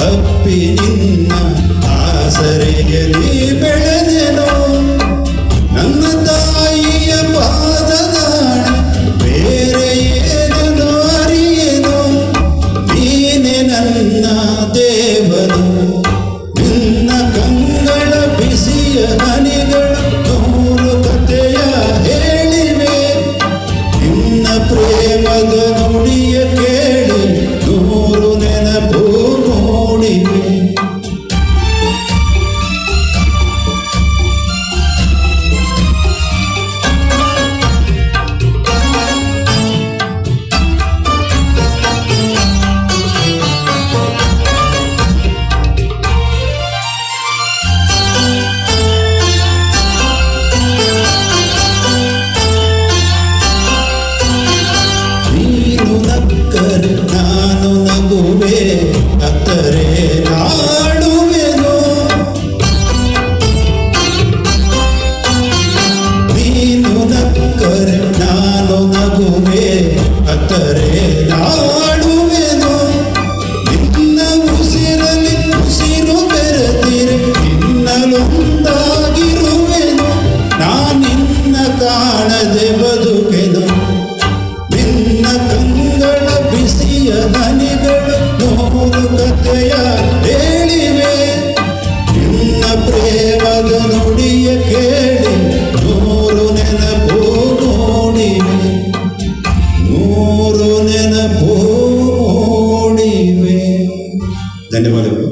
ಅಪ್ಪಿ ನಿನ್ನ ಆಸರೆಯಲ್ಲಿ ಬೆಳೆದೆನೋ ನನ್ನ ತಾಯಿಯ ಪಾದದಾಣ ಬೇರೆ ಏನೋ ಅರಿಯೆನೋ ನೀನೆ ನನ್ನ ದೇವನು ನಿನ್ನ ಕಂಗಳ ಬಿಸಿಯ ಹನಿಗಳು ನೂರು ಕಥೆಯ ಹೇಳಿವೆ ನಿನ್ನ ಪ್ರೇಮದ ನುಡಿಯ ಕೇಳಿ ನೂರು ನೆನಪು ಮೂಡಿವೆ ನಾನು ನಗುವೆ ಅತ್ತರೆ ನಾಡುವೆನು ನೀನು ನಕ್ಕರೆ ನಾನು ನಗುವೆ ಅತ್ತರೆ ನಾಡುವೆನು ನಿನ್ನ ಉಸಿರಲ್ಲಿ ಉಸಿರು ಬೆರೆತಿರೆ ನಿನ್ನಲೊಂದಾಗಿರುವೆನು ನಾನಿನ್ನ ಕಾಣದೆ ಬದುಕೆನು ನಿನ್ನ ಕಂಗಳ ಬಿಸಿಯ ಹನಿಗಳು ನೂರು ಕಥೆಯ ಹೇಳಿವೆ ನಿನ್ನ ಪ್ರೇಮದ ನುಡಿಯ ಕೇಳಿ ನೂರು ನೆನಪು ಮೂಡಿವೆ ನೂರು ನೆನಪು ಮೂಡಿವೆ. ಧನ್ಯವಾದಗಳು.